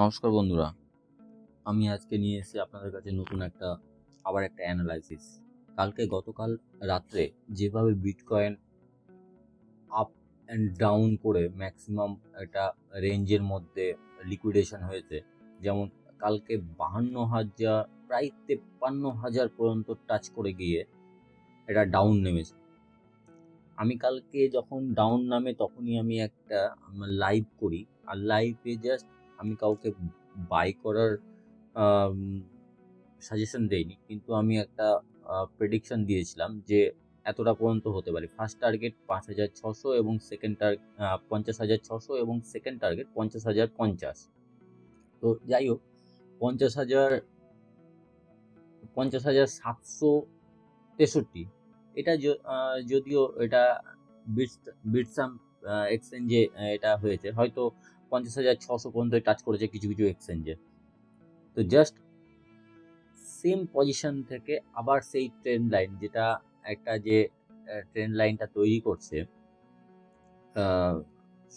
নমস্কার বন্ধুরা, আমি আজকে নিয়ে এসেছি আপনাদের কাছে নতুন আবার একটা অ্যানালাইসিস। গতকাল রাত্রে যেভাবে বিটকয়েন আপ অ্যান্ড ডাউন করে ম্যাক্সিমাম একটা রেঞ্জের মধ্যে লিকুইডেশন হয়েছে, যেমন কালকে 52,000 প্রায় 53,000 পর্যন্ত টাচ করে গিয়ে এটা ডাউন নেমেছে। আমি কালকে যখন ডাউন নামে তখনই আমি একটা লাইভ করি, আর লাইভে জাস্ট আমি কাউকে বাই করার সাজেশন দেইনি, কিন্তু আমি একটা প্রেডিকশন দিয়েছিলাম যে এতটা পর্যন্ত হতে পারে। ফার্স্ট টার্গেট 5,600 এবং সেকেন্ড টার্গেট 50,600 এবং সেকেন্ড টার্গেট 50,050। তো যাই হোক, 50,000 50,763 এটা যদিও এটা বিটসাম এক্সচেঞ্জে এটা হয়েছে, হয়তো 50,600 পর্যন্ত টাচ করেছে কিছু কিছু এক্সচেঞ্জে। তো জাস্ট সেম পজিশন থেকে আবার সেই ট্রেন্ড লাইন, যেটা একটা যে ট্রেন্ড লাইনটা তৈরি করছে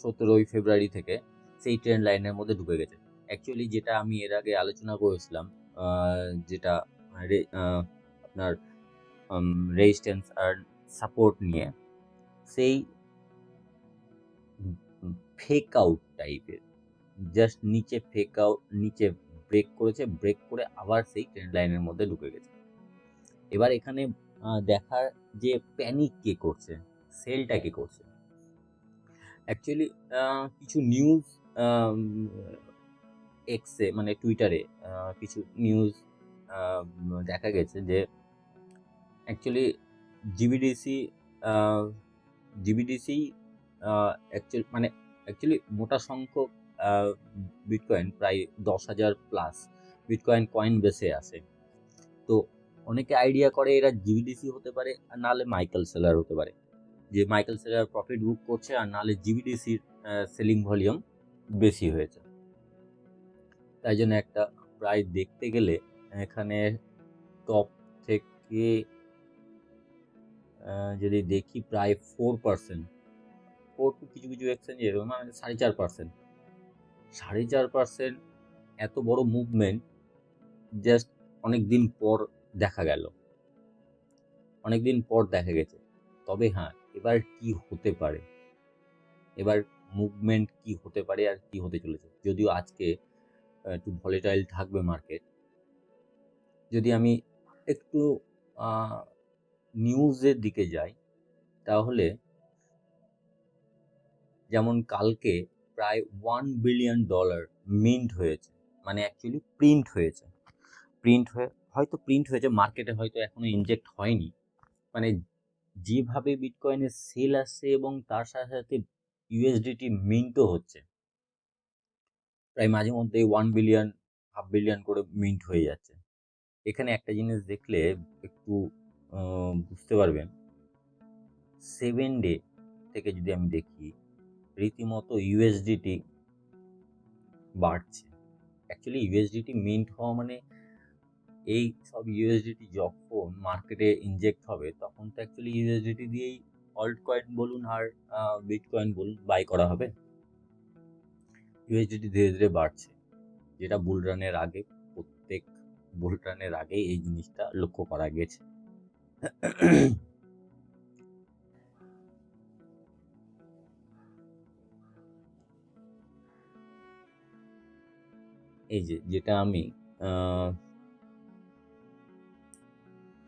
17ই ফেব্রুয়ারি থেকে, সেই ট্রেন্ড লাইনের মধ্যে ঢুকে গেছে। অ্যাকচুয়ালি যেটা আমি এর আগে আলোচনা করেছিলাম, যেটা আপনার রেজিস্ট্যান্স আর সাপোর্ট নিয়ে, সেই ফেক আউট টাইপের জাস্ট নিচে ব্রেক করেছে, ব্রেক করে আবার সেই ট্রেন্ড লাইনের মধ্যে ঢুকে গেছে। এবার এখানে দেখার যে প্যানিক কে করছে, সেলটা কে করছে। অ্যাকচুয়ালি কিছু নিউজ এক্সে মানে টুইটারে কিছু নিউজ দেখা গেছে যে অ্যাকচুয়ালি জিবিডিসি জিবিডিসি অ্যাকচুয়ালি মোটা সংখ্যক বিটকয়েন, প্রায় 10,000 প্লাস বিটকয়েন কয়েন বেসে আছে। তো অনেকে আইডিয়া করে এরা জিবিডিসি হতে পারে, আর নাহলে মাইকেল সেলার হতে পারে, যে মাইকেল সেলার প্রফিট বুক করছে, আর নাহলে জিবিডিসির সেলিং ভলিউম বেশি হয়েছে। তাই জন্য একটা প্রায় দেখতে গেলে এখানে টপ থেকে যদি দেখি প্রায় 4%, 4 টু কিছু কিছু এক্সচেঞ্জ এরকম, মানে 4.5%, 4.5% এত বড় মুভমেন্ট জাস্ট অনেকদিন পর দেখা গেল, অনেকদিন পর দেখা গেছে। তবে হ্যাঁ, এবার কি হতে পারে, এবার মুভমেন্ট কি হতে পারে আর কি হতে চলেছে, যদিও আজকে একটু ভলেটাইল থাকবে মার্কেট। যদি আমি একটু নিউজের দিকে যাই, তাহলে যেমন কালকে প্রায় $1 বিলিয়ন মিন্ট হয়েছে, মানে অ্যাকচুয়ালি প্রিন্ট হয়েছে মার্কেটে, হয়তো এখনো ইনজেক্ট হয়নি। মানে যেভাবে বিটকয়েনের সেল আসছে এবং তার সাথে সাথে ইউএসডিটি মিন্টও হচ্ছে, প্রায় মাঝে মধ্যে 1 বিলিয়ন, হাফ বিলিয়ন করে মিন্ট হয়ে যাচ্ছে। এখানে একটা জিনিস দেখলে একটু বুঝতে পারবেন, 7 ডে থেকে যদি আমি দেখি, রীতিমতো ইউএসডিটি বাড়ছে। অ্যাকচুয়ালি ইউএসডিটি মিন্ট হওয়া মানে, এই সব ইউএসডিটি যখন মার্কেটে ইনজেক্ট হবে, তখন তো অ্যাকচুয়ালি ইউএসডিটি দিয়েই অল্ট কয়েন বলুন আর বিটকয়েন বলুন বাই করা হবে। ইউএসডিটি ধীরে ধীরে বাড়ছে, যেটা প্রত্যেক বুল রানের আগে এই জিনিসটা লক্ষ্য করা গেছে। এই যেটা আমি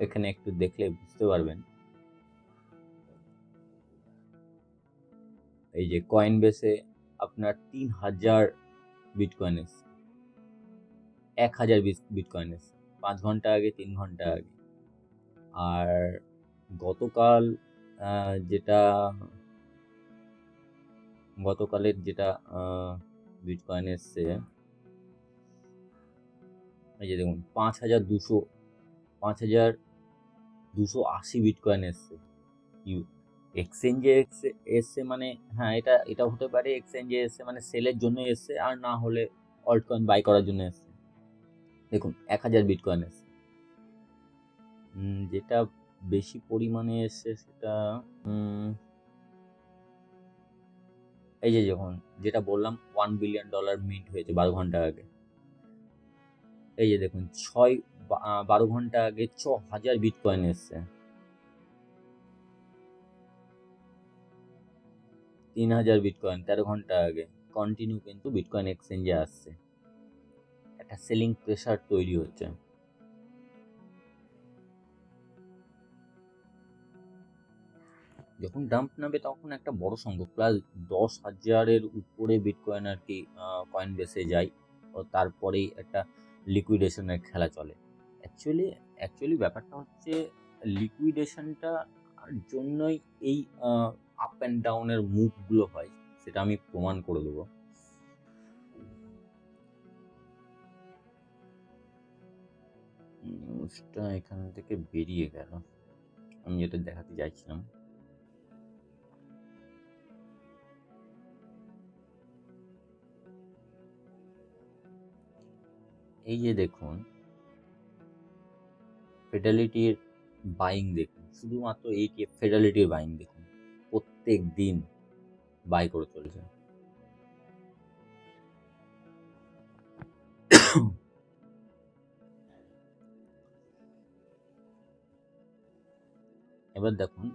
এখানে একটু দেখলে বুঝতে পারবেন, এই যে কয়েন বেসে আপনার 3,000 বিটকয়েন এসছে, 1,000 বিটকয়েন এসছে 5 ঘন্টা আগে, 3 ঘন্টা আগে। আর গতকাল যেটা গতকালের যেটা বিটকয়েন এসছে, এই যে দেখুন 5,280 বিটকয়েন এসছে এক্সচেঞ্জে এসছে। মানে হ্যাঁ, এটা হতে পারে এক্সচেঞ্জে এসছে মানে সেলের জন্য এসছে, আর না হলে অল্ট কয়েন বাই করার জন্য এসছে। দেখুন 1,000 বিটকয়েন এসছে। যেটা বেশি পরিমাণে এসছে সেটা এই যে যখন যেটা বললাম $1 বিলিয়ন মিন্ট হয়েছে 12 ঘন্টা আগে, এই যে দেখুন 12 ঘন্টা আগে 6,000 বিটকয়েন এসছে, 3,000 বিটকয়েন 13 ঘন্টা আগে। কন্টিনিউ কিন্তু বিটকয়েন এক্সচেঞ্জে আসছে, একটা সেলিং প্রেসার তৈরি হচ্ছে। যখন ডাম্প নামবে তখন একটা বড় সংখ্যক প্রায় 10,000-এর উপরে বিটকয়েন আর কি কয়েন বেসে যায়, ও তারপরেই একটা লিকুইডেশনের খেলা চলে। অ্যাকচুয়ালি ব্যাপারটা হচ্ছে লিকুইডেশনটা জন্যই এই আপ অ্যান্ড ডাউনের মুভগুলো হয়, সেটা আমি প্রমাণ করে দেবো। নিউজটা এখান থেকে বেরিয়ে গেল, আমি যেটা দেখাতে চাইছিলাম। এই যে দেখুন ফেডালিটির বাইং দেখুন, শুধুমাত্র এইটিএফ ফেডালিটির বাইং দেখুন, প্রত্যেক দিন বাই করে চলেছে। এবার দেখুন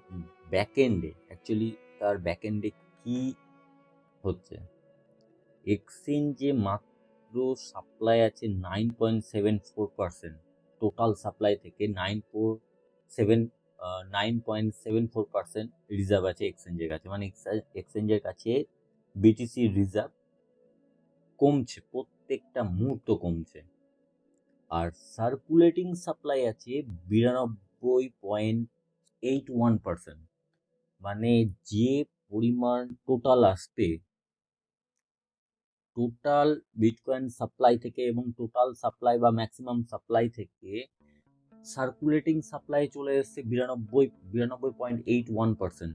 ব্যাকএন্ডে, অ্যাকচুয়ালি তার ব্যাকএন্ডে কি হচ্ছে। এক্সচেঞ্জে মাত্র সাপ্লাই আছে 9.74%, টোটাল সাপ্লাই থেকে 9.74% রিজার্ভ আছে এক্সচেঞ্জের কাছে, মানে এক্সচেঞ্জের কাছে বিটিসি রিজার্ভ কমছে, প্রত্যেকটা মুহূর্ত কমছে। আর সার্কুলেটিং সাপ্লাই আছে 92.81%, মানে যে পরিমাণ টোটাল বিটকয়েন সাপ্লাই থেকে এবং টোটাল সাপ্লাই বা ম্যাক্সিমাম সাপ্লাই থেকে সার্কুলেটিং সাপ্লাই চলে এসছে 92.81%।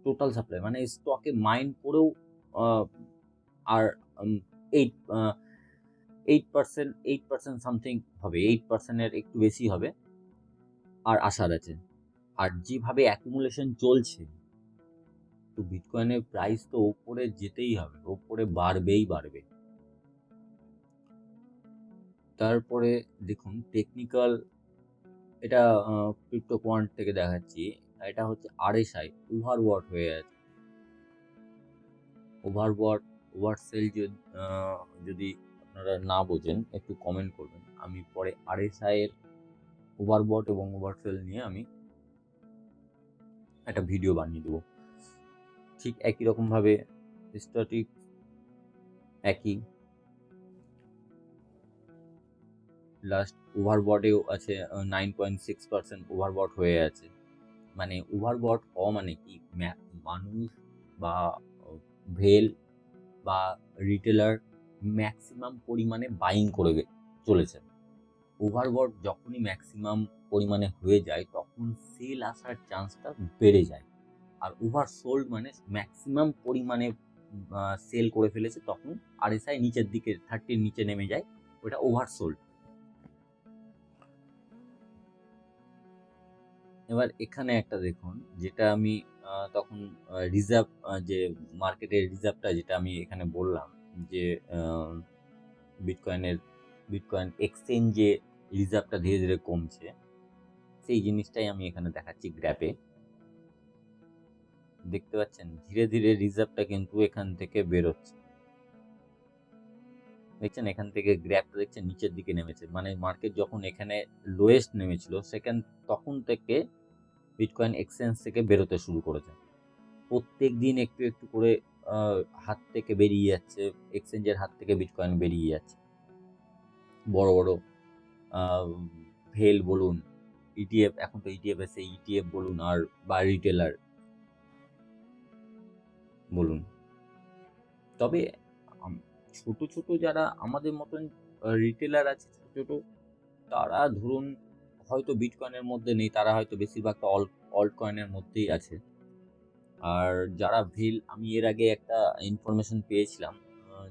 টোটাল সাপ্লাই মানে স্টকে মাইন করেও আর 8% সামথিং হবে, 8%-এর একটু বেশি হবে আর আশার আছে। আর যেভাবে অ্যাকুমুলেশন চলছে, তো বিটকয়েনের প্রাইস তো ওপরে যেতেই হবে, ওপরে বাড়বে। তারপরে দেখুন টেকনিক্যাল, এটা ক্রিপ্টো কোয়ান্ট থেকে দেখাচ্ছি, এটা হচ্ছে আরএসআই ওভারবট হয়ে আছে। ওভারসেল যদি আপনারা না বোঝেন একটু কমেন্ট করবেন, আমি পরে আরএসআই এর ওভারবট এবং ওভারসেল নিয়ে আমি একটা ভিডিও বানিয়ে দেবো। ঠিক একই রকমভাবে স্ট্যাটিক একই, লাস্ট ওভারবটেও আছে 9.6% ওভারবট হয়ে আছে। মানে ওভারবট হওয়া মানে কি, মানুষ বা ভেল বা রিটেলার ম্যাক্সিমাম পরিমাণে বাইং করে চলেছে। ওভারবট যখনই ম্যাক্সিমাম পরিমাণে হয়ে যায় তখন সেল আসার চান্সটা বেড়ে যায়। আর ওভারসোল্ড মানে ম্যাক্সিমাম পরিমাণে সেল করে ফেলেছে, তখন আরএসআই নিচের দিকে 30-র নিচে নেমে যায়, ওটা ওভারসোল্ড। এবার এখানে একটা দেখুন, যেটা আমি তখন রিজার্ভ, যে মার্কেটের রিজার্ভটা যেটা আমি এখানে বললাম যে বিটকয়েন এক্সচেঞ্জে রিজার্ভটা ধীরে ধীরে কমছে, সেই জিনিসটাই আমি এখানে দেখাচ্ছি গ্রাফে। দেখতে পাচ্ছেন ধীরে ধীরে রিজার্ভটা কিন্তু এখান থেকে বেরোচ্ছে, দেখছেন এখান থেকে গ্র্যাফটা দেখছেন নিচের দিকে নেমেছে, মানে মার্কেট যখন এখানে লোয়েস্ট নেমেছিল সেখান তখন থেকে বিটকয়েন এক্সচেঞ্জ থেকে বেরোতে শুরু করেছে। প্রত্যেক দিন একটু একটু করে হাত থেকে বেরিয়ে যাচ্ছে, এক্সচেঞ্জের হাত থেকে বিটকয়েন বেরিয়ে যাচ্ছে। বড় বড় ভেল বলুন, ইটিএফ, এখন তো ইটিএফ এসে, ইটিএফ বলুন আর বা রিটেলার বলুন। তবে ছোট ছোট যারা আমাদের মতন রিটেলার আছে, ছোট ছোট, তারা ধরুন হয়তো বিটকয়েনের মধ্যে নেই, তারা হয়তো বেশিরভাগটা অল্ট কয়েনের মধ্যেই আছে। আর যারা আমি এর আগে একটা ইনফরমেশন পেয়েছিলাম,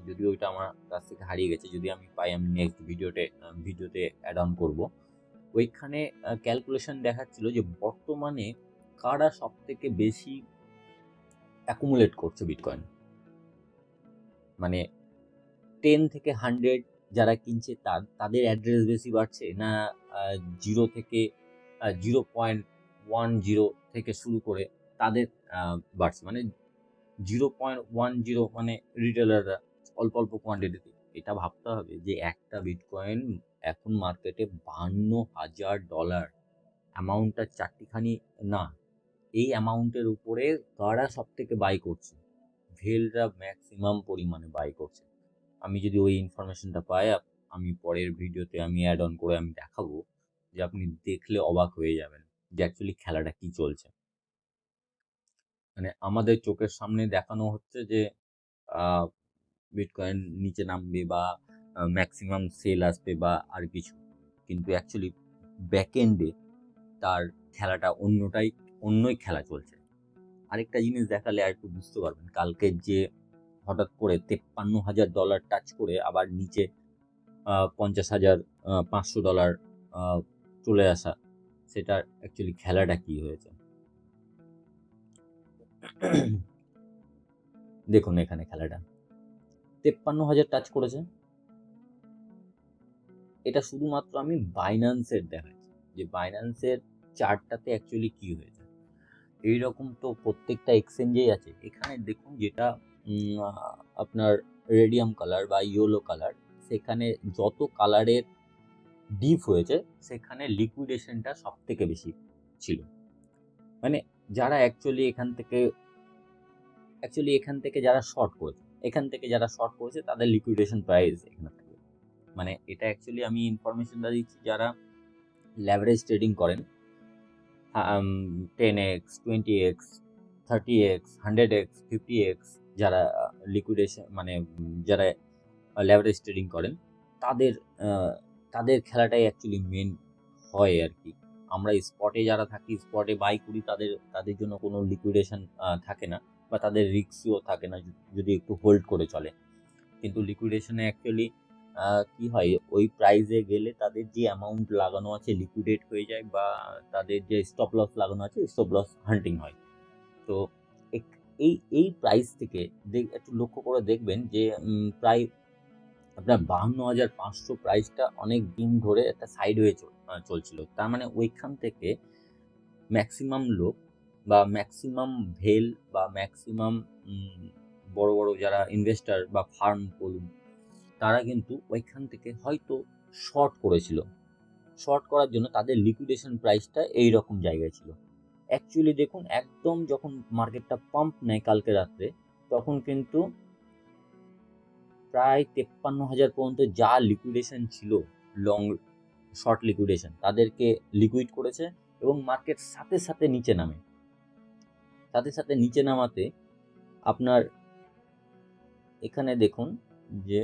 যদিও ওইটা আমার কাছ থেকে হারিয়ে গেছে, যদি আমি পাই আমি নেক্সট ভিডিওতে অ্যাড অন করবো। ওইখানে ক্যালকুলেশন দেখাচ্ছিল যে বর্তমানে কারা সব থেকে বেশি অ্যাকুমুলেট করছে বিটকয়েন, মানে 10 থেকে 100 যারা কিনছে তাদের অ্যাড্রেস বেশি বাড়ছে, না 0 থেকে 0.10 থেকে শুরু করে তাদের বাড়ছে, মানে 0.10 মানে রিটেলাররা অল্প অল্প কোয়ান্টিটিতে। এটা ভাবতে হবে যে একটা বিটকয়েন এখন মার্কেটে $52,000, অ্যামাউন্টটা চারটিখানি না। এই অ্যামাউন্টের উপরে কারা সব থেকে বাই করছে? ভেলরা ম্যাক্সিমাম পরিমাণে বাই করছে। আমি যদি ওই ইনফরমেশনটা পাই, আমি পরের ভিডিওতে আমি অ্যাড অন করে আমি দেখাবো, যে আপনি দেখলে অবাক হয়ে যাবেন যে অ্যাকচুয়ালি খেলাটা কি চলছে। মানে আমাদের চোখের সামনে দেখানো হচ্ছে যে বিটকয়েন নিচে নামবে বা ম্যাক্সিমাম সেল আসবে বা আর কিছু, কিন্তু অ্যাকচুয়ালি ব্যাকএন্ডে তার খেলাটা অন্যই খেলা চলছে। আরেকটা জিনিস দেখালে আর একটু বুঝতে পারবেন, কালকে যে হঠাৎ করে $53,000 টাচ করে আবার নিচে $50,500 চলে আসা, সেটার অ্যাকচুয়ালি খেলাটা কি হয়েছে। দেখুন এখানে খেলাটা 53,000 টাচ করেছে। এটা শুধুমাত্র আমি বাইন্যান্সের দেখাচ্ছি যে বাইন্যান্সের চার্টটাতে অ্যাকচুয়ালি কি হয়েছে। এইরকম তো প্রত্যেকটা এক্সচেঞ্জেই আছে। এখানে দেখুন যেটা আপনার রেডিয়াম কালার বা ইয়েলো কালার, সেখানে যত কালারের ডিপ হয়েছে সেখানে লিকুইডেশনটা সব থেকে বেশি ছিল। মানে যারা অ্যাকচুয়ালি এখান থেকে যারা শর্ট করেছে তাদের লিকুইডেশন প্রাইস এখানে থাকবে। মানে এটা অ্যাকচুয়ালি আমি ইনফরমেশনটা দিচ্ছি যারা লেভারেজ ট্রেডিং করেন, 10x, 20x, 30x, 100x, 50x, যারা লিকুইডেশন মানে যারা লেভারেজ ট্রেডিং করেন, তাদের তাদের খেলাটাই অ্যাকচুয়ালি মেন হয় আর কি। আমরা স্পটে যারা থাকি, স্পটে বাই করি, তাদের জন্য কোনো লিকুইডেশন থাকে না, বা তাদের রিস্কও থাকে না যদি একটু হোল্ড করে চলে। কিন্তু লিকুইডেশনে অ্যাকচুয়ালি কি হয়, ওই প্রাইসে গেলে তাদের যে অ্যামাউন্ট লাগানো আছে লিকুইডেট হয়ে যায়, বা তাদের যে স্টপ লস লাগানো আছে স্টপ লস হান্টিং হয়। তো এই প্রাইস থেকে একটু লক্ষ্য করে দেখবেন যে প্রায় আপনার 52,500 প্রাইসটা অনেক দিন ধরে একটা সাইড হয়ে চলছিল। তার মানে ওইখান থেকে ম্যাক্সিমাম লোক বা ম্যাক্সিমাম ভেল বা ম্যাক্সিমাম বড় বড় যারা ইনভেস্টার বা ফার্ম বলুন, তারা কিন্তু ওইখান থেকে হয়তো শর্ট করেছিল। শর্ট করার জন্য তাদের লিকুইডেশন প্রাইসটা এই রকম জায়গায় ছিল। অ্যাকচুয়ালি দেখুন, একদম যখন মার্কেটটা পাম্প নেয় কালকে রাত্রে, তখন কিন্তু প্রায় 53,000 পর্যন্ত যা লিকুইডেশন ছিল, লং শর্ট লিকুইডেশন, তাদেরকে লিকুইড করেছে এবং মার্কেট সাথে সাথে নিচে নামাতে আপনার এখানে দেখুন যে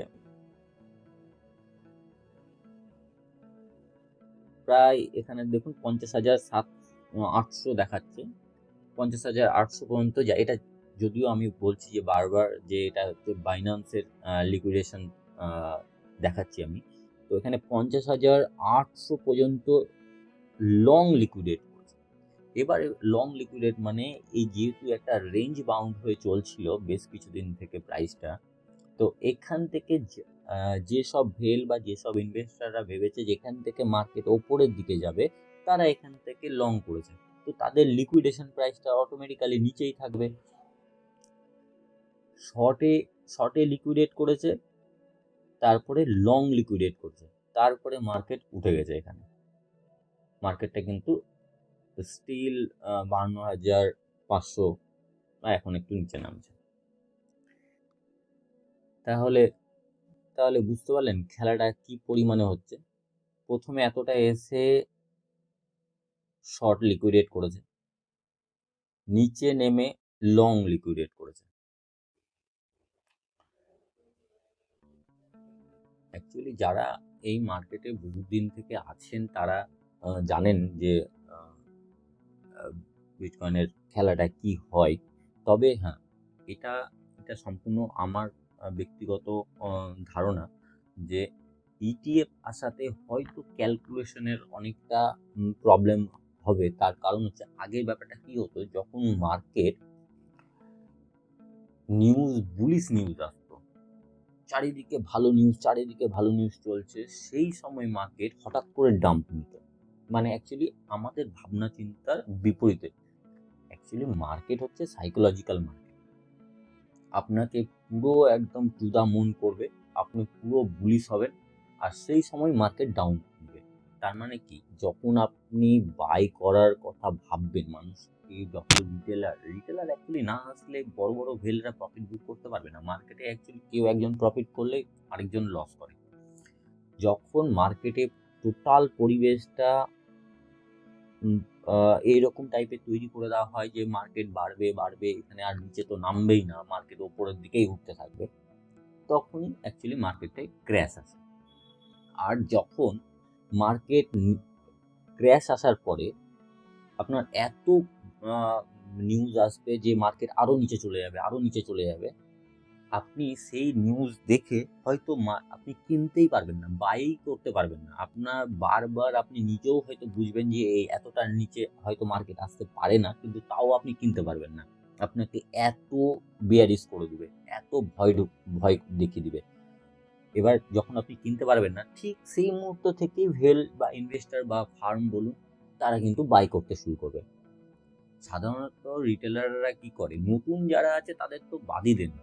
প্রায় এখানে দেখুন 50,800 দেখাচ্ছে, 50,800 পর্যন্ত যা। এটা যদিও আমি বলছি যে বারবার যে এটা হচ্ছে বাইন্যান্সের লিকুইডেশন দেখাচ্ছি আমি, তো এখানে 50,800 পর্যন্ত লং লিকুইডেট করছে। এবারে লং লিকুইডেট মানে এই যেহেতু একটা রেঞ্জ বাউন্ড হয়ে চলছিল বেশ কিছুদিন থেকে প্রাইসটা, তো এখান থেকে যেসব ভেল বা যেসব ইনভেস্টাররা ভেবেছে যেখান থেকে মার্কেট ওপরের দিকে যাবে, তারা এখান থেকে লং করেছে, তো তাদের লিকুইডেশন প্রাইসটা অটোমেটিক্যালি নিচেই থাকবে। শর্টে লিকুইডেট করেছে, তারপরে লং লিকুইডেট করছে, তারপরে মার্কেট উঠে গেছে। এখানে মার্কেটটা কিন্তু স্টিল 52,500 এখন একটু নিচে নামছে। তাহলে বুঝতে পারলেন খেলাটা কি পরিমাণে হচ্ছে। প্রথমে এতটা এসে শর্ট লিকুইডেট করেছে, নিচে নেমে লং লিকুইডেট করেছে। অ্যাকচুয়ালি যারা এই মার্কেটে বহুদিন থেকে আছেন তারা জানেন যে বিটকয়েনের খেলাটা কি হয়। তবে হ্যাঁ, এটা এটা সম্পূর্ণ আমার ব্যক্তিগত ধারণা যে ইটিএফ আসাতে হয়তো ক্যালকুলেশনের অনেকটা প্রবলেম হবে, তার কারণ হচ্ছে আগের ব্যাপারটা কি হতো, যখন মার্কেট বুলিশ নিউজ আসতো, চারিদিকে ভালো নিউজ চলছে, সেই সময় মার্কেট হঠাৎ করে ডাম্প নিত। মানে অ্যাকচুয়ালি আমাদের ভাবনা চিন্তার বিপরীতে। অ্যাকচুয়ালি মার্কেট হচ্ছে সাইকোলজিক্যাল মার্কেট। আপনাকে পুরো একদম টু দা মুন করবে, আপনি পুরো বুলিশ হবেন, আর সেই সময় মার্কেট ডাউন করবে। তার মানে কি, যখন আপনি বাই করার কথা ভাববেন, মানুষ যখন রিটেলার অ্যাকচুয়ালি না আসলে বড় বড় ভেলরা প্রফিট বুক করতে পারবে না। মার্কেটে অ্যাকচুয়ালি কেউ একজন প্রফিট করলে আরেকজন লস করে। যখন মার্কেটে টোটাল পরিবেশটা এইরকম টাইপের তৈরি করে দেওয়া হয় যে মার্কেট বাড়বে, এখানে আর নিচে তো নামবেই না, মার্কেট ওপরের দিকেই উঠতে থাকবে, তখনই অ্যাকচুয়ালি মার্কেটে ক্র্যাশ আসে। আর যখন মার্কেট ক্র্যাশ আসার পরে আপনার এত নিউজ আসবে যে মার্কেট আরও নিচে চলে যাবে, আপনি সেই নিউজ দেখে হয়তো আপনি কিনতেই পারবেন না, বাই করতে পারবেন না। আপনার বারবার আপনি নিজেও হয়তো বুঝবেন যে এই এতটার নিচে হয়তো মার্কেট আসতে পারে না, কিন্তু তাও আপনি কিনতে পারবেন না। আপনাকে এত বেয়ারিশ করে দিবে, এত ভয় দেখিয়ে দিবে। এবার যখন আপনি কিনতে পারবেন না, ঠিক সেই মুহূর্ত থেকেই ভেল বা ইনভেস্টর বা ফার্ম বলুন, তারা কিন্তু বাই করতে শুরু করবে। সাধারণত রিটেলাররা কি করে, নতুন যারা আছে তাদের তো বাদই দেন,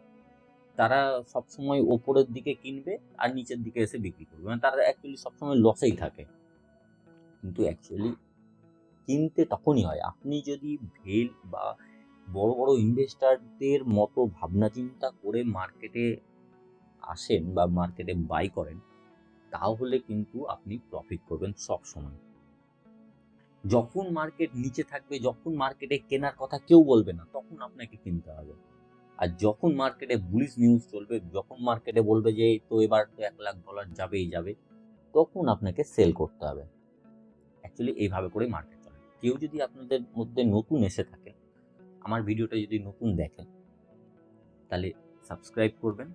তারা সবসময় ওপরের দিকে কিনবে আর নিচের দিকে এসে বিক্রি করবে, মানে তারা অ্যাকচুয়ালি সবসময় লসেই থাকে। কিন্তু অ্যাকচুয়ালি কিনতে তখনই হয় আপনি যদি ভেল বা বড় বড় ইনভেস্টারদের মতো ভাবনা চিন্তা করে মার্কেটে আসেন বা মার্কেটে বাই করেন, তাহলে কিন্তু আপনি প্রফিট করবেন সব সময়। যখন মার্কেট নিচে থাকবে, যখন মার্কেটে কেনার কথা কেউ বলবে না, তখন আপনাকে কিনতে হবে। আর যখন মার্কেটে বুলিশ নিউজ চলবে, যখন মার্কেটে বলবে যে এই তো এবার তো $1,00,000 যাবে, তখন আপনাকে সেল করতে হবে। অ্যাকচুয়ালি এইভাবে করে মার্কেট চলে। কেউ যদি আপনাদের মধ্যে নতুন এসে থাকে, আমার ভিডিওটা যদি নতুন দেখেন, তাহলে সাবস্ক্রাইব করবেন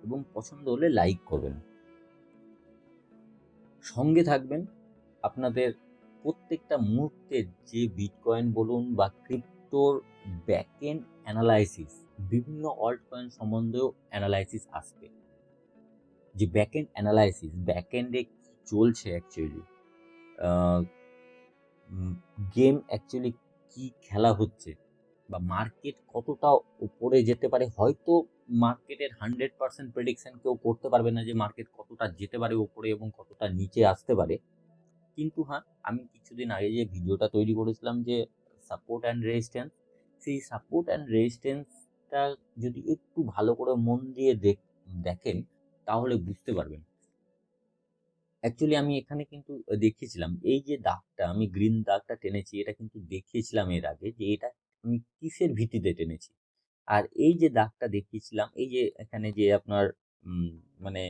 এবং পছন্দ হলে লাইক করবেন, সঙ্গে থাকবেন। আপনাদের প্রত্যেকটা মুহূর্তের যে বিটকয়েন বলুন বা ক্রিপ্টোর ব্যাকএন্ড অ্যানালাইসিস, বিভিন্ন অল্ট কয়েন সম্বন্ধেও অ্যানালাইসিস আসবে। যে ব্যাকএন্ডে চলছে অ্যাকচুয়ালি, গেম অ্যাকচুয়ালি কি খেলা হচ্ছে, বা মার্কেট কতটা উপরে যেতে পারে। হয়তো মার্কেটের 100% প্রেডিকশন কেউ করতে পারবে না যে মার্কেট কতটা যেতে পারে উপরে এবং কতটা নিচে আসতে পারে। কিন্তু হ্যাঁ, আমি কিছুদিন আগে যে ভিডিওটা তৈরি করেছিলাম যে সাপোর্ট অ্যান্ড রেজিস্ট্যান্স, সেই সাপোর্ট অ্যান্ড রেজিস্ট্যান্সটা যদি একটু ভালো করে মন দিয়ে দেখেন, তাহলে বুঝতে পারবেন। অ্যাকচুয়ালি আমি এখানে কিন্তু দেখিয়েছিলাম, এই যে দাগটা আমি গ্রিন দাগটা টেনেছি, এটা কিন্তু দেখিয়েছিলাম এর আগে যে এটা আমি কিসের ভিত্তিতে টেনেছি। আর এই যে দাগটা দেখিয়েছিলাম, এই যে এখানে যে আপনার মানে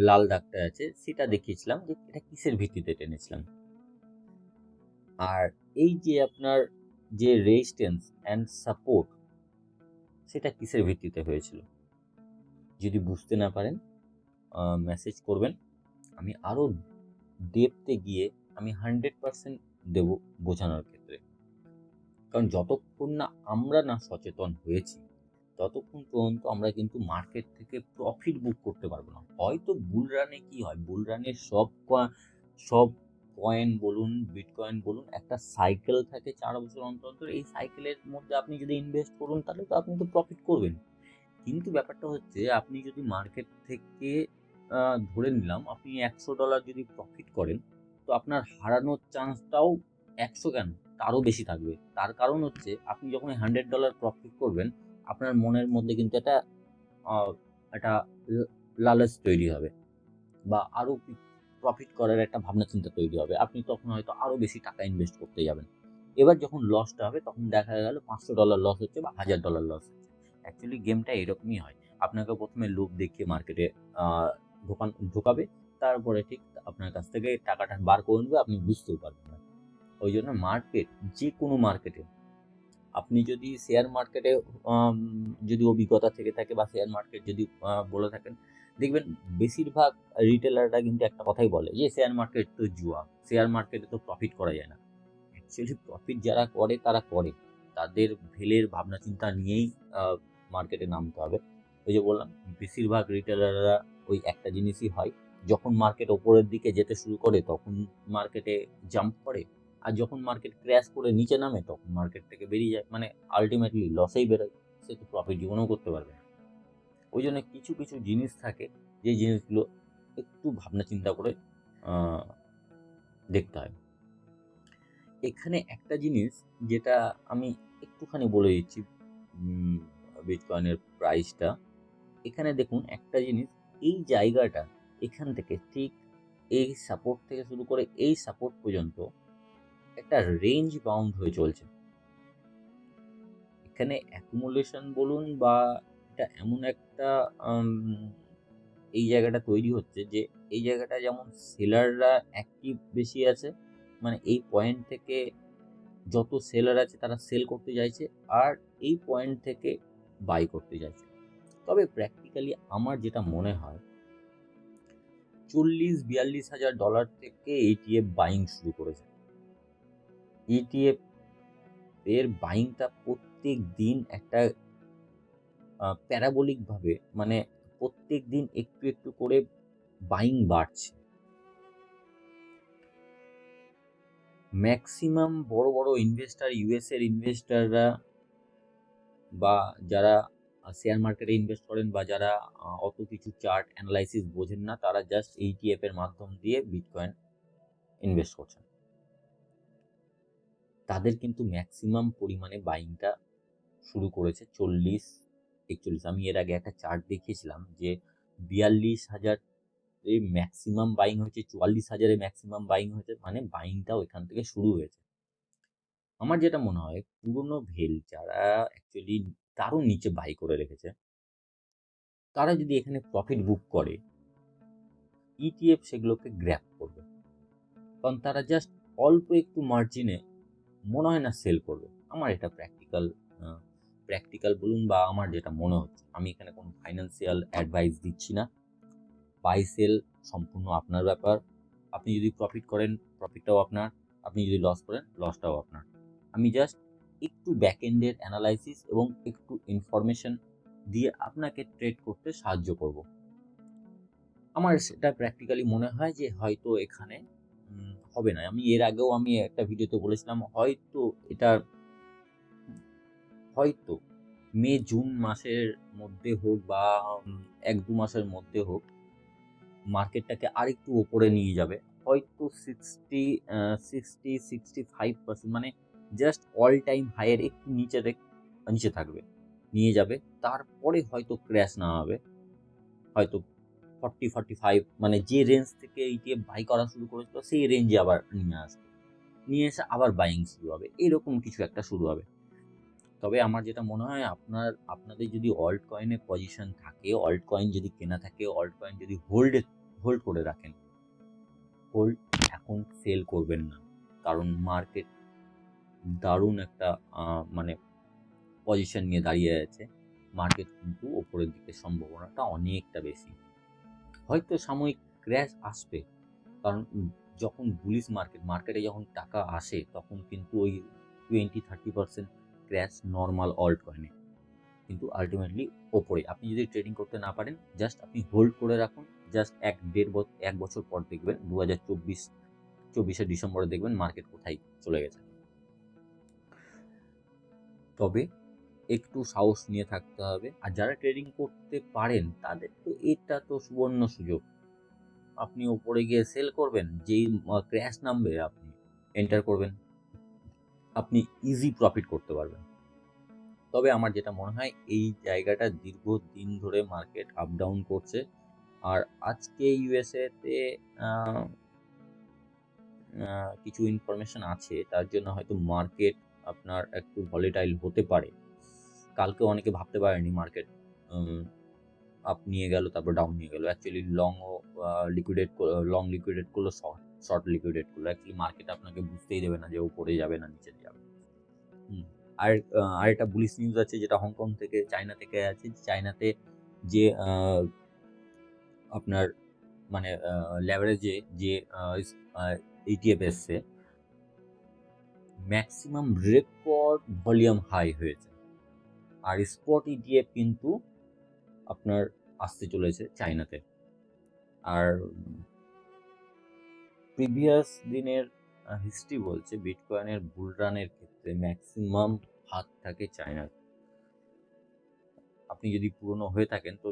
লাল দাগটা আছে, সেটা দেখিয়েছিলাম যে এটা কিসের ভিত্তিতে টেনেছিলাম। আর এই যে আপনার যে রেজিস্ট্যান্স অ্যান্ড সাপোর্ট, সেটা কিসের ভিত্তিতে হয়েছিল। যদি বুঝতে না পারেন, মেসেজ করবেন, আমি আরও ডেপথে গিয়ে আমি 100% দেবো বোঝানোর ক্ষেত্রে। কারণ যতক্ষণ না আমরা সচেতন হয়েছি, ততক্ষণ পর্যন্ত আমরা কিন্তু মার্কেট থেকে প্রফিট বুক করতে পারবো না। হয়তো বুল রানে কি হয়, বুল রানের সব কয়েন বলুন, বিটকয়েন বলুন, একটা সাইকেল থাকে 4 বছর অন্তর অন্তর। এই সাইকেলের মধ্যে আপনি যদি ইনভেস্ট করুন, তাহলে তো আপনি তো প্রফিট করবেন। কিন্তু ব্যাপারটা হচ্ছে, আপনি যদি মার্কেট থেকে ধরে নিলাম আপনি $100 যদি প্রফিট করেন, তো আপনার হারানোর চান্সটাও 100 কেন, তারও বেশি থাকবে। তার কারণ হচ্ছে, আপনি যখন $100 প্রফিট করবেন, আপনার মনের মধ্যে কিন্তু একটা লালচ তৈরি হবে, বা আরও প্রফিট করার একটা ভাবনা চিন্তা তৈরি হবে। আপনি তখন হয়তো আরও বেশি টাকা ইনভেস্ট করতে যাবেন। এবার যখন লসটা হবে, তখন দেখা গেল $500 লস হচ্ছে বা $1000 লস হচ্ছে। অ্যাকচুয়ালি গেমটা এরকমই হয়। আপনাকে প্রথমে লোভ দেখিয়ে মার্কেটে ঢোকাবে, তারপরে ঠিক আপনার কাছ থেকে টাকাটা বার করে নেবে, আপনি বুঝতেও পারবেন না। ওই জন্য মার্কেট, যে কোনো মার্কেটে, আপনি যদি শেয়ার মার্কেটে যদি অভিজ্ঞতা থেকে থাকে বা শেয়ার মার্কেট যদি বলে থাকেন, দেখবেন বেশিরভাগ রিটেলাররা কিন্তু একটা কথাই বলে যে শেয়ার মার্কেট তো জুয়া, শেয়ার মার্কেটে তো প্রফিট করা যায় না। অ্যাকচুয়ালি প্রফিট যারা করে তারা করে, তাদের ভেলের ভাবনা চিন্তা নিয়েই মার্কেটে নামতে হবে। ওই যে বললাম, বেশিরভাগ রিটেলাররা ওই একটা জিনিসই হয়, যখন মার্কেট ওপরের দিকে যেতে শুরু করে তখন মার্কেটে জাম্প করে, আর যখন মার্কেট ক্র্যাশ করে নিচে নামে তখন মার্কেট থেকে বেরিয়ে যায়, মানে আলটিমেটলি লসেই বেরোয়। সে তো প্রফিট জীবনেও করতে পারবে না। ওই জন্য কিছু কিছু জিনিস থাকে যে জিনিসগুলো একটু ভাবনা চিন্তা করে আহ, দেখতে হয়। এখানে একটা জিনিস যেটা আমি একটুখানি বলে দিচ্ছি, বিটকয়েনের প্রাইসটা। এখানে দেখুন একটা জিনিস, এই জায়গাটা, এখান থেকে ঠিক এই সাপোর্ট থেকে শুরু করে এই সাপোর্ট পর্যন্ত একটা রেঞ্জ বাউন্ড হয়ে চলছে। এখানে অ্যাকুমুলেশন বলুন বা এটা এমন একটা আম, এই জায়গাটা তৈরি হচ্ছে যে এই জায়গাটা যেমন সেলাররা অ্যাক্টিভ বেশি আছে, মানে এই পয়েন্ট থেকে যত সেলার আছে তারা সেল করতে চাইছে, আর এই পয়েন্ট থেকে বাই করতে চাইছে। তবে প্র্যাকটিক্যালি আমার যেটা মনে হয়, 40-42 হাজার ডলার থেকে ইটিএফ বাইং শুরু করেছে। ইটিএফ এর বাইংটা প্রত্যেক দিন একটা প্যারাবোলিক ভাবে, মানে প্রত্যেক দিন একটু একটু করে বাইং বাড়ছে। ম্যাক্সিমাম বড় বড় ইনভেস্টার, ইউএস এর ইনভেস্টাররা বা যারা শেয়ার মার্কেটে ইনভেস্ট করেন বা যারা অত কিছু চার্ট অ্যানালাইসিস বোঝেন না, তারা জাস্ট এইটিএফ এর মাধ্যম দিয়ে বিটকয়েন ইনভেস্ট করছেন। তাদের কিন্তু ম্যাক্সিমাম পরিমাণে বাইংটা শুরু করেছে 40-41। আমি এর আগে একটা চার্ট দেখিয়েছিলাম যে 42,000 ম্যাক্সিমাম বাইং হয়েছে, 44,000 ম্যাক্সিমাম বাইং হয়েছে, মানে বাইংটাও এখান থেকে শুরু হয়েছে। আমার যেটা মনে হয়, পুরনো ভেল যারা অ্যাকচুয়ালি তারও নিচে বাই করে রেখেছে, তারা যদি এখানে প্রফিট বুক করে, ইটিএফ সেগুলোকে গ্র্যাব করবে, কারণ তারা জাস্ট অল্প একটু মার্জিনে মনে হয় না সেল করবে। আমার এটা প্র্যাকটিক্যাল বলুন বা আমার যেটা মনে হচ্ছে, আমি এখানে কোনো ফাইন্যান্সিয়াল অ্যাডভাইস দিচ্ছি না। বাই সেল সম্পূর্ণ আপনার ব্যাপার। আপনি যদি প্রফিট করেন, প্রফিটটাও আপনার, আপনি যদি লস করেন, লসটাও আপনার। আমি জাস্ট একটু ব্যাক এন্ডের অ্যানালাইসিস এবং একটু ইনফরমেশন দিয়ে আপনাকে ট্রেড করতে সাহায্য করব। আমার সেটা প্র্যাকটিক্যালি মনে হয় যে হয়তো এখানে হবে না। আমি এর আগেও আমি একটা ভিডিওতে বলেছিলাম, হয়তো এটা হয়তো মে জুন মাসের মধ্যে হোক বা 1-2 মাসের মধ্যে হোক, মার্কেটটাকে আরেকটু ওপরে নিয়ে যাবে। হয়তো 65%, মানে জাস্ট অল টাইম হাইয়ের একটু নিচে থাকবে, নিয়ে যাবে। তারপরে হয়তো ক্র্যাশ না হবে, হয়তো 40-45, মানে যে রেঞ্জ থেকে ইটিএফ বাই করা শুরু করেছিল সেই রেঞ্জে আবার নিয়ে এসে আবার বাইং শুরু হবে, এরকম কিছু একটা শুরু হবে। তবে আমার যেটা মনে হয়, আপনাদের যদি অল্ট কয়েনে পজিশন থাকে, অল্ট কয়েন যদি কেনা থাকে, অল্ট কয়েন যদি হোল্ড করে রাখেন, হোল্ড এখন সেল করবেন না, কারণ মার্কেট দারুণ একটা মানে পজিশন নিয়ে দাঁড়িয়ে আছে। মার্কেট কিন্তু ওপরের দিকে সম্ভাবনাটা অনেকটা বেশি। হয়তো সাময়িক ক্র্যাশ আসবে, কারণ যখন বুলিশ মার্কেটে যখন টাকা আসে তখন কিন্তু ওই 20-30% ক্র্যাশ নর্মাল অল্ট কয়েনে, কিন্তু আলটিমেটলি ওপরে। আপনি যদি ট্রেডিং করতে না পারেন, জাস্ট আপনি হোল্ড করে রাখুন। জাস্ট 1-1.5 বছর পর দেখবেন, 2024 ডিসেম্বরে দেখবেন মার্কেট কোথায় চলে গেছে। তবে একটু সাহস নিয়ে থাকতে হবে, আর যারা ট্রেডিং করতে পারেন তাদের তো এটা তো সুবর্ণ সুযোগ। আপনি ওপরে গিয়ে সেল করবেন, যেই ক্র্যাশ নামবে আপনি এন্টার করবেন, আপনি ইজি প্রফিট করতে পারবেন। তবে আমার যেটা মনে হয়, এই জায়গাটা দীর্ঘদিন ধরে মার্কেট আপ ডাউন করছে, আর আজকে ইউএসএতে কিছু ইনফরমেশন আছে, তার জন্য হয়তো মার্কেট আপনার একটু ভলিটাইল হতে পারে। কালকে অনেকে ভাবতে পারেনি মার্কেট আপ নিয়ে গেল তারপর ডাউন নিয়ে গেল। অ্যাকচুয়ালি লং লিকুইডেট করলো, শর্ট লিকুইডেট করলো। অ্যাকচুয়ালি মার্কেট আপনাকে বুঝতেই দেবে না যে উপরে যাবে না নিচে যাবে। আর আরেকটা বুলিশ নিউজ আছে যেটা হংকং থেকে, চায়না থেকে আছে। চায়নাতে যে আপনার মানে লেভারেজে যে ইটিএফ এসছে, ম্যাক্সিমাম রেকর্ড ভলিউম হাই হয়েছে। আর স্পট ইটিএফ কিন্তু আপনার আসতে চলেছে চায়নাতে। আর প্রিভিয়াস দিনের হিস্ট্রি বলছে বিটকয়েনের বুল রানের ক্ষেত্রে ম্যাক্সিমাম হাত থাকে চায়নার। আপনি যদি পুরনো হয়ে থাকেন তো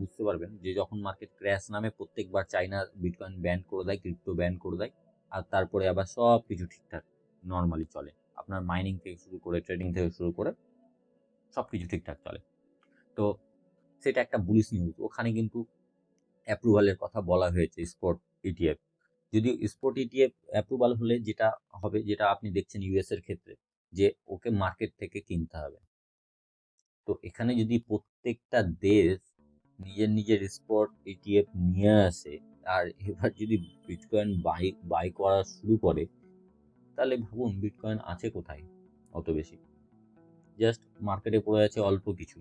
বুঝতে পারবেন যে যখন মার্কেট ক্র্যাশ নামে প্রত্যেকবার চায়না বিটকয়েন ব্যান করে দেয়, ক্রিপ্টো ব্যান করে দেয়, আর তারপরে আবার সব কিছু ঠিকঠাক নর্মালি চলে। আপনার মাইনিং থেকে শুরু করে ট্রেডিং থেকে শুরু করে সব কিছু ঠিকঠাক চলে। তো সেটা একটা বুলিশ নিউজ। ওখানে কিন্তু অ্যাপ্রুভালের কথা বলা হয়েছে স্পট ইটিএফ। যদিও স্পট ইটিএফ অ্যাপ্রুভাল হলে যেটা হবে, যেটা আপনি দেখছেন ইউএস এর ক্ষেত্রে, যে ওকে মার্কেট থেকে কিনতে হবে। তো এখানে যদি প্রত্যেকটা দেশ নিজের নিজের স্পট ইটিএফ নিয়ে আসে আর এবার যদি বিটকয়েন বাই করা শুরু করে, তাহলে ভাবুন বিটকয়েন আছে কোথায় অত বেশি। জাস্ট মার্কেটে পড়ে আছে অল্প কিছু।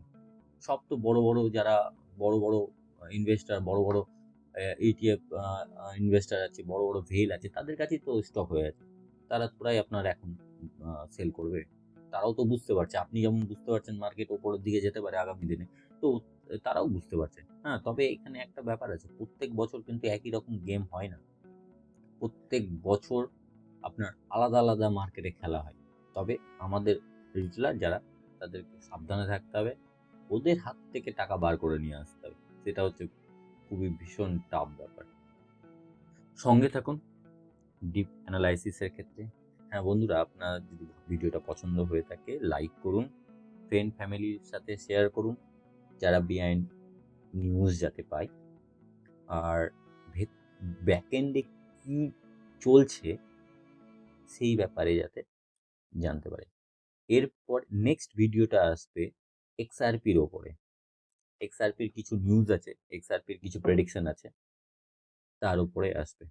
সব তো বড় বড় যারা বড় বড় ইনভেস্টার, বড় বড় ইটিএফ ইনভেস্টার আছে, বড় বড় ভেল আছে, তাদের কাছেই তো স্টক হয়ে আছে। তারা পুরাই আপনার এখন সেল করবে। তারাও তো বুঝতে পারছে, আপনি যেমন বুঝতে পারছেন মার্কেট ওপরের দিকে যেতে পারে আগামী দিনে, তো তারাও বুঝতে পারছে। হ্যাঁ, তবে এখানে একটা ব্যাপার আছে, প্রত্যেক বছর কিন্তু একই রকম গেম হয় না। প্রত্যেক বছর আপনার আলাদা আলাদা মার্কেটে খেলা হয়। তবে আমাদের রিটেলার যারা, তাদেরকে সাবধানে থাকতে হবে, ওদের হাত থেকে টাকা বার করে নিয়ে আসতে হবে। সেটা হচ্ছে খুবই ভীষণ টাফ ব্যাপার। সঙ্গে থাকুন ডিপ অ্যানালাইসিসের ক্ষেত্রে। হ্যাঁ বন্ধুরা, আপনার যদি ভিডিওটা পছন্দ হয়ে থাকে লাইক করুন, ফ্রেন্ড ফ্যামিলির সাথে শেয়ার করুন, যারা বিহাইন্ড নিউজ যাতে পায়, আর ব্যাকএন্ডে কি চলছে সেই ব্যাপারে যাতে জানতে পারে। এরপর নেক্সট ভিডিওটা আসবে এক্সআরপির ওপরে। এক্সআরপির কিছু নিউজ আছে, এক্সআরপির কিছু প্রেডিকশন আছে, তার উপরে আসবে।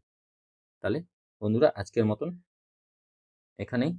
তাহলে বন্ধুরা, আজকের মতন এখানেই